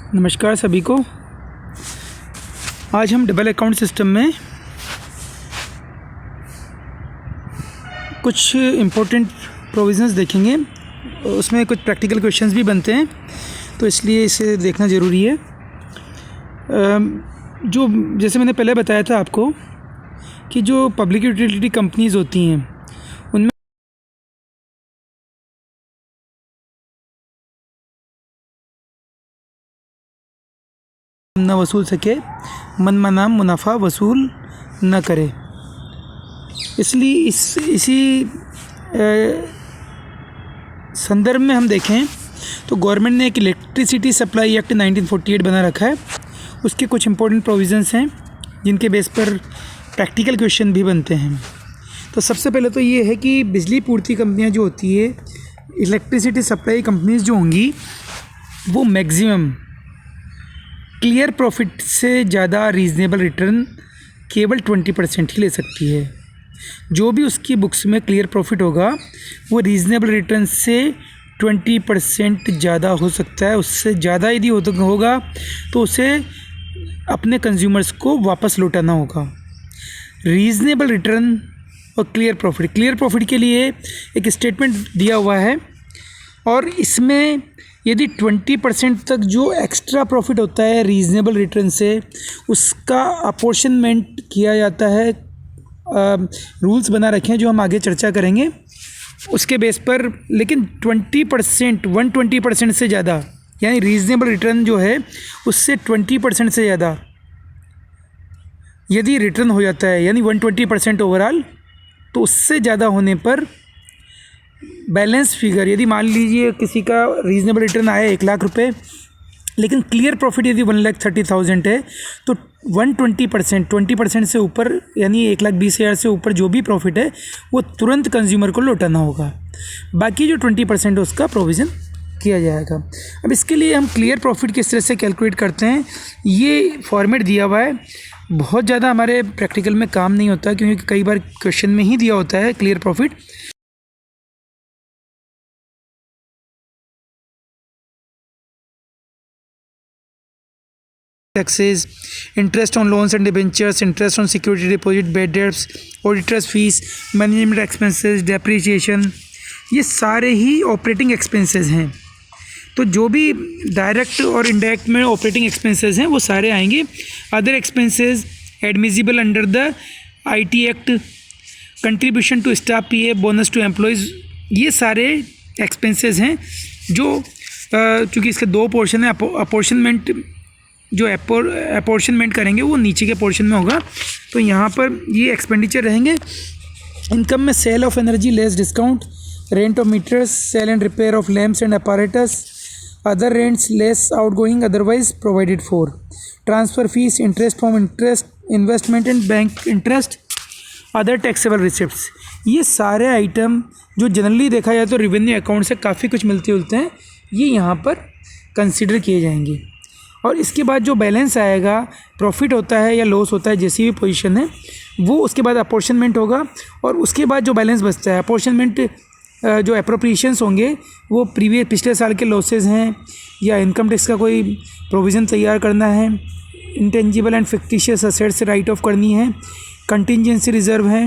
नमस्कार सभी को। आज हम डबल अकाउंट सिस्टम में कुछ इम्पोर्टेंट प्रोविज़न्स देखेंगे। उसमें कुछ प्रैक्टिकल क्वेश्चंस भी बनते हैं, तो इसलिए इसे देखना ज़रूरी है। जो जैसे मैंने पहले बताया था आपको कि जो पब्लिक यूटिलिटी कंपनीज़ होती हैं उनमें न वसूल सके, मनमाना मुनाफा वसूल न करे। इसलिए इसी संदर्भ में हम देखें तो गवर्नमेंट ने एक इलेक्ट्रिसिटी सप्लाई एक्ट 1948 बना रखा है। उसके कुछ इंपॉर्टेंट प्रोविज़न्स हैं जिनके बेस पर प्रैक्टिकल क्वेश्चन भी बनते हैं। तो सबसे पहले तो ये है कि बिजली पूर्ति कंपनियां जो होती है, इलेक्ट्रिसिटी सप्लाई कंपनीज जो होंगी, वो मैक्सिमम क्लियर प्रॉफिट से ज़्यादा रीज़नेबल रिटर्न केवल 20% ही ले सकती है। जो भी उसकी बुक्स में क्लियर प्रॉफिट होगा वो रीज़नेबल रिटर्न से 20% ज़्यादा हो सकता है। उससे ज़्यादा यदि होगा तो उसे अपने कंज्यूमर्स को वापस लौटाना होगा। रीज़नेबल रिटर्न और क्लियर प्रॉफिट के लिए एक स्टेटमेंट दिया हुआ है, और इसमें यदि 20% तक जो एक्स्ट्रा प्रॉफिट होता है रीज़नेबल रिटर्न से, उसका अपॉर्शनमेंट किया जाता है। रूल्स बना रखे हैं जो हम आगे चर्चा करेंगे उसके बेस पर। लेकिन 120% से ज़्यादा, यानी रीज़नेबल रिटर्न जो है उससे 20% से ज़्यादा यदि रिटर्न हो जाता है, यानी 120% ओवरऑल, तो उससे ज़्यादा होने पर बैलेंस फिगर, यदि मान लीजिए किसी का रीज़नेबल रिटर्न आया 1,00,000 रुपये, लेकिन क्लियर प्रॉफिट यदि 1,30,000 है, तो 20% से ऊपर, यानी 1,20,000 से ऊपर जो भी प्रॉफिट है वो तुरंत कंज्यूमर को लौटाना होगा। बाकी जो 20% है उसका प्रोविज़न किया जाएगा। अब इसके लिए हम क्लियर प्रॉफिट किस तरह से कैलकुलेट करते हैं, ये फॉर्मेट दिया हुआ है। बहुत ज़्यादा हमारे प्रैक्टिकल में काम नहीं होता, क्योंकि कई बार क्वेश्चन में ही दिया होता है clear profit. Taxes, interest on loans and debentures, interest on security deposit, bad debts, auditors fees, management expenses, depreciation, ये सारे ही ऑपरेटिंग एक्सपेंसेस हैं। तो जो भी डायरेक्ट और इनडायरेक्ट में ऑपरेटिंग एक्सपेंसेस हैं वो सारे आएंगे। Other expenses admissible under the IT act, contribution to staff PF, bonus to employees, ये सारे एक्सपेंसेस हैं जो चूँकि इसके दो पोर्शन है, अपॉर्शनमेंट जो अपॉर्शनमेंट करेंगे वो नीचे के पोर्शन में होगा। तो यहाँ पर ये एक्सपेंडिचर रहेंगे। इनकम में sale of energy less discount, rent of meters, sale and repair of lamps and apparatus, other rents less outgoing otherwise provided for, transfer fees, interest from interest, investment and bank interest, other taxable receipts, ये सारे item जो generally देखा जाए तो revenue account से काफ़ी कुछ मिलते जुलते हैं, ये यहाँ पर कंसिडर किए जाएंगे। और इसके बाद जो बैलेंस आएगा, प्रॉफिट होता है या लॉस होता है, जैसी भी पोजीशन है, वो उसके बाद अपॉर्शनमेंट होगा। और उसके बाद जो बैलेंस बचता है, अपॉर्शनमेंट जो अप्रोप्रिएशंस होंगे वो पिछले साल के लॉसेस हैं, या इनकम टैक्स का कोई प्रोविज़न तैयार करना है, intangible and fictitious assets right of करनी है, कंटिजेंसी रिज़र्व है,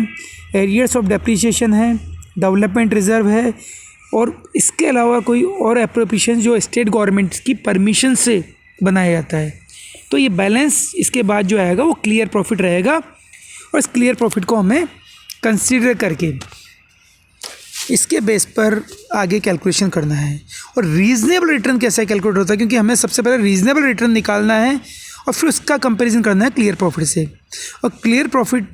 एरियर्स ऑफ डेप्रिसिएशन है, डेवलपमेंट रिज़र्व है, और इसके अलावा कोई और अप्रोप्रिएशन जो स्टेट गवर्नमेंट की परमिशन से बनाया जाता है। तो ये बैलेंस इसके बाद जो आएगा वो क्लियर प्रॉफिट रहेगा, और इस क्लियर प्रॉफिट को हमें कंसीडर करके इसके बेस पर आगे कैलकुलेशन करना है। और रीज़नेबल रिटर्न कैसे कैलकुलेट होता है, क्योंकि हमें सबसे पहले रीज़नेबल रिटर्न निकालना है और फिर उसका कंपैरिजन करना है क्लियर प्रॉफिट से। और क्लियर प्रॉफिट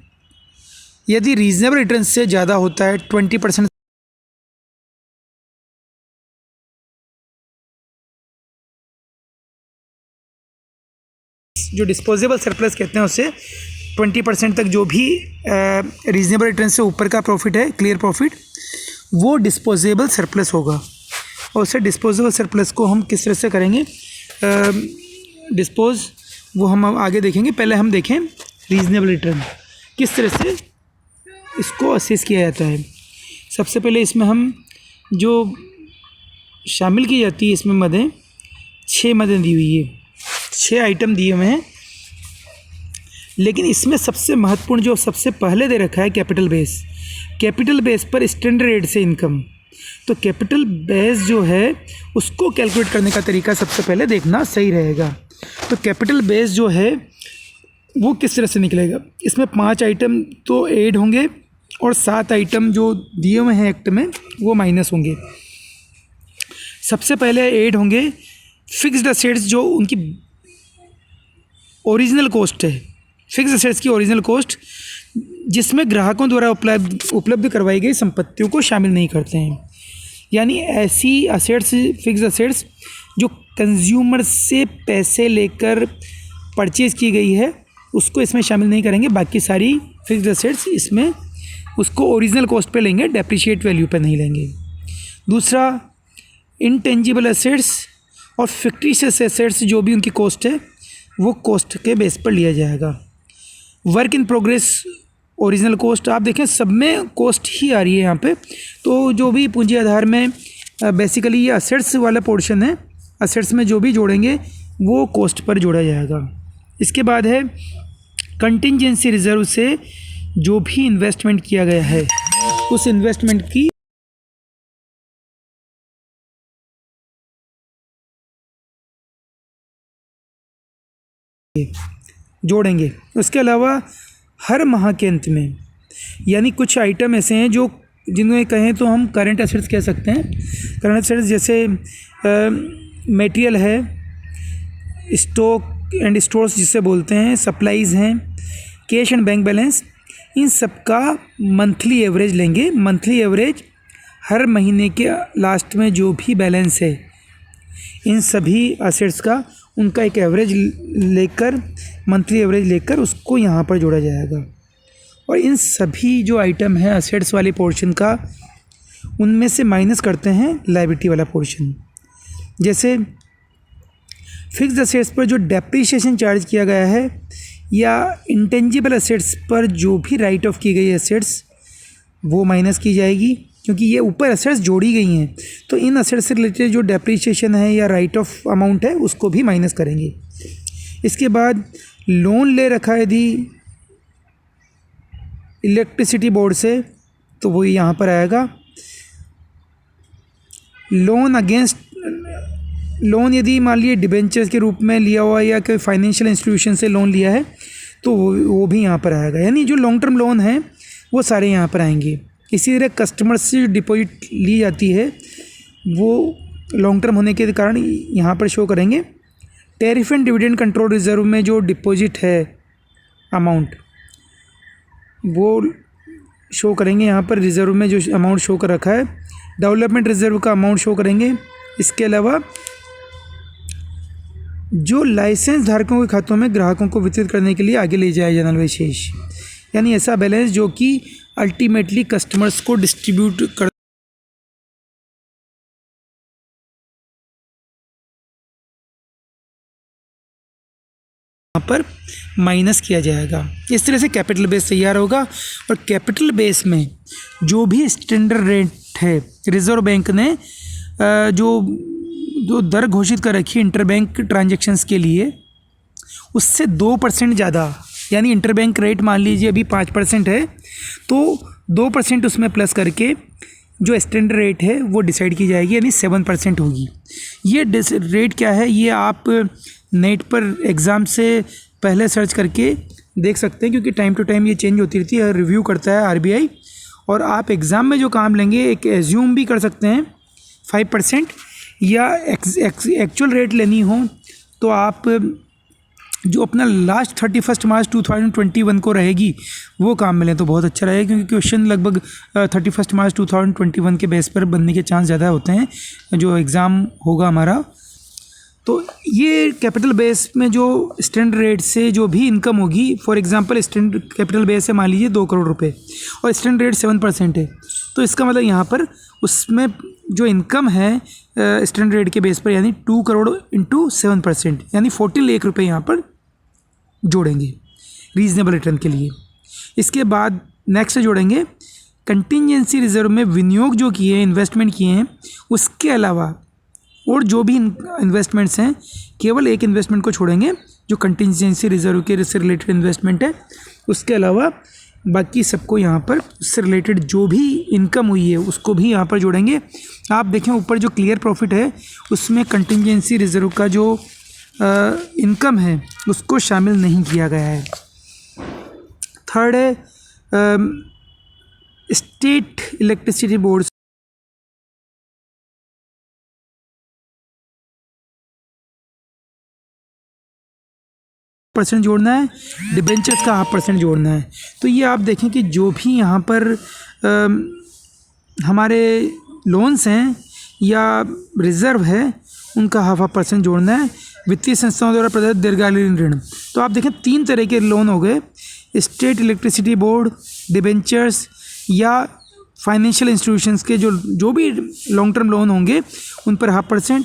यदि रीज़नेबल रिटर्न से ज़्यादा होता है 20%, जो डिस्पोजेबल सरप्लस कहते हैं, उससे 20% तक जो भी रीज़नेबल रिटर्न से ऊपर का प्रॉफिट है, क्लियर प्रॉफिट, वो डिस्पोजेबल सरप्लस होगा। और उससे डिस्पोजेबल सरप्लस को हम किस तरह से करेंगे डिस्पोज, वो हम आगे देखेंगे। पहले हम देखें रीज़नेबल रिटर्न किस तरह से इसको असेस किया जाता है। सबसे पहले इसमें हम जो शामिल की जाती है, इसमें मदें 6 मदें दी हुई है। 6 आइटम दिए हुए हैं, लेकिन इसमें सबसे महत्वपूर्ण जो सबसे पहले दे रखा है कैपिटल बेस। कैपिटल बेस पर स्टैंडर्ड रेट से इनकम। तो कैपिटल बेस जो है उसको कैलकुलेट करने का तरीका सबसे पहले देखना सही रहेगा। तो कैपिटल बेस जो है वो किस तरह से निकलेगा, इसमें 5 आइटम तो ऐड होंगे और 7 आइटम जो दिए हुए हैं एक्ट में वो माइनस होंगे। सबसे पहले ऐड होंगे फिक्स्ड असेट्स, जो उनकी ओरिजिनल कॉस्ट है, फिक्स्ड असेट्स की ओरिजिनल कॉस्ट, जिसमें ग्राहकों द्वारा उपलब्ध करवाई गई संपत्तियों को शामिल नहीं करते हैं। यानी ऐसी असेट्स, फिक्स्ड असेट्स जो कंज्यूमर से पैसे लेकर परचेज़ की गई है उसको इसमें शामिल नहीं करेंगे। बाकी सारी फिक्स्ड असेट्स इसमें उसको ओरिजिनल कॉस्ट पे लेंगे, डेप्रिशिएट वैल्यू पे नहीं लेंगे। दूसरा, इनटेंजिबल असेट्स और फिक्टिशियस असेट्स जो भी उनकी कॉस्ट है वो कॉस्ट के बेस पर लिया जाएगा। Work in progress, original cost, आप देखें सब में कॉस्ट ही आ रही है यहाँ पे। तो जो भी पूंजी आधार में बेसिकली ये असेट्स वाला पोर्शन है, असेट्स में जो भी जोड़ेंगे वो कॉस्ट पर जोड़ा जाएगा। इसके बाद है कंटिंजेंसी रिजर्व से जो भी इन्वेस्टमेंट किया गया है उस इन्वेस्टमेंट की जोड़ेंगे। उसके अलावा हर माह के अंत में, यानी कुछ आइटम ऐसे हैं जो जिन्हें कहें तो हम करंट एसेट्स कह सकते हैं। करंट एसेट्स जैसे मटेरियल है, स्टॉक एंड स्टोर्स जिसे बोलते हैं, सप्लाईज़ हैं, कैश एंड बैंक बैलेंस, इन सब का मंथली एवरेज लेंगे। मंथली एवरेज हर महीने के लास्ट में जो भी बैलेंस है इन सभी असेट्स का, उनका एक एवरेज लेकर, मंथली एवरेज लेकर उसको यहाँ पर जोड़ा जाएगा। और इन सभी जो आइटम है असेट्स वाले पोर्शन का, उनमें से माइनस करते हैं लायबिलिटी वाला पोर्शन। जैसे फिक्स्ड असेट्स पर जो डेप्रिसिएशन चार्ज किया गया है या इंटेंजिबल असेट्स पर जो भी राइट ऑफ की गई असेट्स वो माइनस की जाएगी, क्योंकि ये ऊपर असेट्स जोड़ी गई हैं। तो इन असेट्स से रिलेटेड जो डेप्रिसिएशन है या राइट ऑफ अमाउंट है उसको भी माइनस करेंगे। इसके बाद लोन ले रखा है यदि इलेक्ट्रिसिटी बोर्ड से तो वो यहाँ पर आएगा। लोन यदि मान लीजिए डिबेंचर्स के रूप में लिया हुआ या कोई फाइनेंशियल इंस्टीट्यूशन से लोन लिया है तो वो भी यहाँ पर आएगा। यानी जो लॉन्ग टर्म लोन है वो सारे यहाँ पर आएंगे। इसी तरह कस्टमर से डिपॉजिट ली जाती है वो लॉन्ग टर्म होने के कारण यहाँ पर शो करेंगे। Tariff and dividend control reserve में जो डिपॉजिट है अमाउंट वो शो करेंगे यहाँ पर, रिज़र्व में जो अमाउंट शो कर रखा है। डेवलपमेंट रिजर्व का अमाउंट शो करेंगे। इसके अलावा जो लाइसेंस धारकों के खातों में ग्राहकों को वितरित करने के लिए आगे ले जाया जाने वाला शेष, यानी ऐसा बैलेंस जो कि अल्टीमेटली कस्टमर्स को डिस्ट्रीब्यूट कर पर माइनस किया जाएगा। इस तरह से कैपिटल बेस तैयार होगा। और कैपिटल बेस में जो भी स्टैंडर्ड रेट है, रिजर्व बैंक ने जो दर घोषित कर रखी है इंटरबैंक ट्रांजैक्शंस के लिए, उससे 2% ज़्यादा, यानी इंटरबैंक रेट मान लीजिए अभी 5% है तो 2% उसमें प्लस करके जो स्टैंडर्ड रेट है वो डिसाइड की जाएगी, यानी 7% होगी। ये रेट क्या है ये आप नेट पर एग्ज़ाम से पहले सर्च करके देख सकते हैं, क्योंकि टाइम टू टाइम ये चेंज होती रहती है, रिव्यू करता है आरबीआई। और आप एग्ज़ाम में जो काम लेंगे एक एज्यूम भी कर सकते हैं 5%, या एक्चुअल रेट लेनी हो तो आप जो अपना लास्ट 31 मार्च 2021 को रहेगी वो काम मिले तो बहुत अच्छा रहेगा, क्योंकि क्वेश्चन लगभग 31 मार्च 2021 के बेस पर बनने के चांस ज़्यादा होते हैं जो एग्ज़ाम होगा हमारा। तो ये कैपिटल बेस में जो स्टैंडर्ड रेट से जो भी इनकम होगी, for example standard capital base है मान लीजिए 2 करोड़ रुपए और स्टैंडर्ड रेट 7% है, तो इसका मतलब यहाँ पर उसमें जो इनकम है स्टैंडर्ड रेट के बेस पर, यानी 2 करोड़ इंटू 7%, यानी 14 लाख रुपए यहाँ पर जोड़ेंगे रीजनेबल रिटर्न के लिए। इसके बाद नेक्स्ट जोड़ेंगे कंटिंजेंसी रिजर्व में विनियोग जो किए हैं, इन्वेस्टमेंट किए हैं, उसके अलावा और जो भी इन्वेस्टमेंट्स हैं केवल एक इन्वेस्टमेंट को छोड़ेंगे जो कंटिजेंसी रिजर्व के से रिलेटेड इन्वेस्टमेंट है, उसके अलावा बाकी सबको यहाँ पर उससे रिलेटेड जो भी इनकम हुई है उसको भी यहाँ पर जोड़ेंगे। आप देखें ऊपर जो क्लियर प्रॉफिट है उसमें कंटिजेंसी रिजर्व का जो इनकम है उसको शामिल नहीं किया गया है। थर्ड है स्टेट इलेक्ट्रिसिटी बोर्ड % जोड़ना है, डिबेंचर्स का 0.5% जोड़ना है। तो ये आप देखें कि जो भी यहाँ पर हमारे लोन्स हैं या रिज़र्व है उनका 0.5% जोड़ना है। वित्तीय संस्थाओं द्वारा प्रदत्त दीर्घकालीन ऋण, तो आप देखें 3 तरह के लोन हो गए, स्टेट इलेक्ट्रिसिटी बोर्ड, डिबेंचर्स या फाइनेंशियल इंस्टीट्यूशंस के जो भी लॉन्ग टर्म लोन होंगे उन पर 0.5%,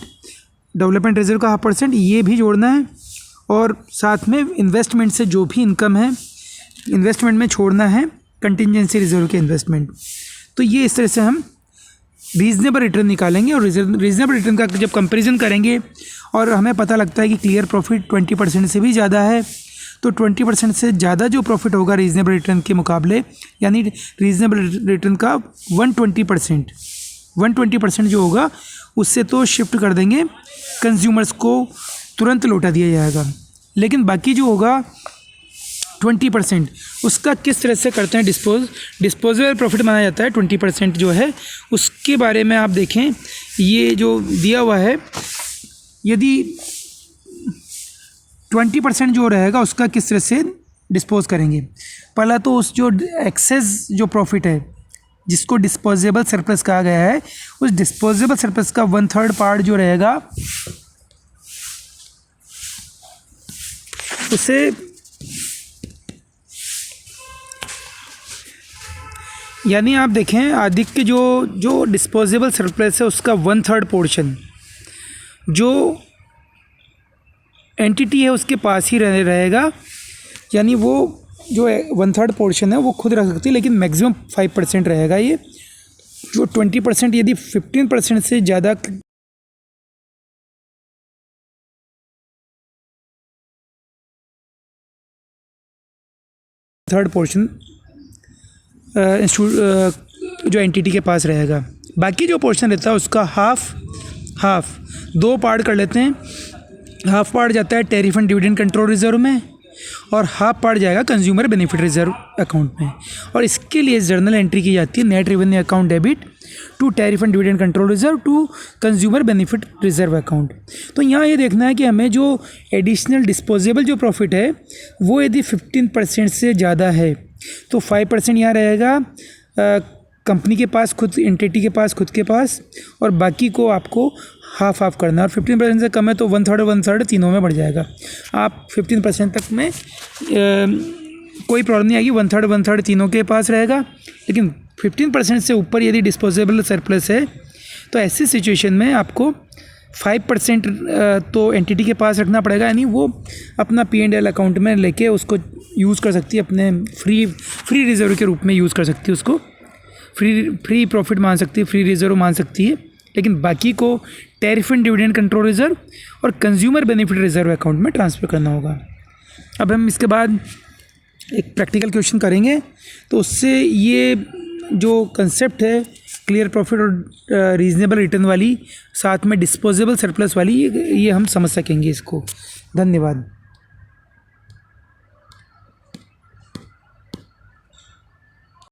डेवलपमेंट रिजर्व का 0.5% ये भी जोड़ना है। और साथ में इन्वेस्टमेंट से जो भी इनकम है इन्वेस्टमेंट में छोड़ना है कंटिजेंसी रिजर्व के इन्वेस्टमेंट। तो ये इस तरह से हम रीज़नेबल रिटर्न निकालेंगे और रीज़नेबल रिटर्न का जब कंपैरिजन करेंगे और हमें पता लगता है कि क्लियर प्रॉफिट 20% से भी ज़्यादा है, तो 20% से ज़्यादा जो प्रॉफिट होगा रीज़नेबल रिटर्न के मुकाबले, यानी रीज़नेबल रिटर्न का 120% जो होगा उससे तो शिफ्ट कर देंगे, कंज्यूमर्स को तुरंत लौटा दिया जाएगा। लेकिन बाकी जो होगा 20% उसका किस तरह से करते हैं डिस्पोजेबल प्रॉफिट माना जाता है 20% जो है, उसके बारे में आप देखें ये जो दिया हुआ है, यदि 20% जो रहेगा उसका किस तरह से डिस्पोज करेंगे। पहला तो उस जो एक्सेस जो प्रॉफिट है जिसको डिस्पोजेबल सरप्लस कहा गया है, उस डिस्पोजेबल सरप्लस का 1/3 पार्ट जो रहेगा उसे यानी आप देखें आधिक्य जो डिस्पोजेबल सरप्लस है उसका 1/3 पोर्शन जो एंटिटी है उसके पास ही रहेगा, यानी वो जो 1/3 पोर्शन है वो खुद रख सकती है, लेकिन मैक्सिमम 5% रहेगा। ये जो 20% यदि 15% से ज़्यादा थर्ड पोर्शन जो एंटिटी के पास रहेगा। बाकी जो पोर्शन रहता है उसका हाफ 2 पार्ट कर लेते हैं। हाफ पार्ट जाता है tariff and dividend control reserve में और हाफ पार्ट जाएगा कंज्यूमर बेनिफिट रिजर्व अकाउंट में, और इसके लिए जर्नल एंट्री की जाती है net revenue account debit to tariff and dividend control reserve to consumer benefit reserve account. तो यहाँ ये देखना है कि हमें जो एडिशनल डिस्पोजेबल जो प्रॉफिट है वो यदि 15% से ज़्यादा है तो 5% यहाँ रहेगा कंपनी के पास, खुद एंटिटी के पास, खुद के पास, और बाकी को आपको हाफ करना है। और 15% से कम है तो 1/3 तीनों में बढ़ जाएगा। आप 15% तक में कोई प्रॉब्लम नहीं आएगी, 1/3 तीनों के पास रहेगा। लेकिन 15% से ऊपर यदि डिस्पोजेबल सरप्लस है तो ऐसी सिचुएशन में आपको 5% तो एंटिटी के पास रखना पड़ेगा, यानी वो अपना P&L अकाउंट में लेके उसको यूज़ कर सकती है, अपने फ्री रिजर्व के रूप में यूज़ कर सकती है, उसको फ्री प्रॉफिट मान सकती है, फ्री रिजर्व मान सकती है। लेकिन बाकी को tariff and dividend control reserve और कंज्यूमर बेनिफिट रिजर्व अकाउंट में ट्रांसफ़र करना होगा। अब हम इसके बाद एक प्रैक्टिकल क्वेश्चन करेंगे, तो उससे ये जो कंसेप्ट है क्लियर प्रॉफिट और रीज़नेबल रिटर्न वाली, साथ में डिस्पोजेबल सरप्लस वाली, ये हम समझ सकेंगे इसको। धन्यवाद।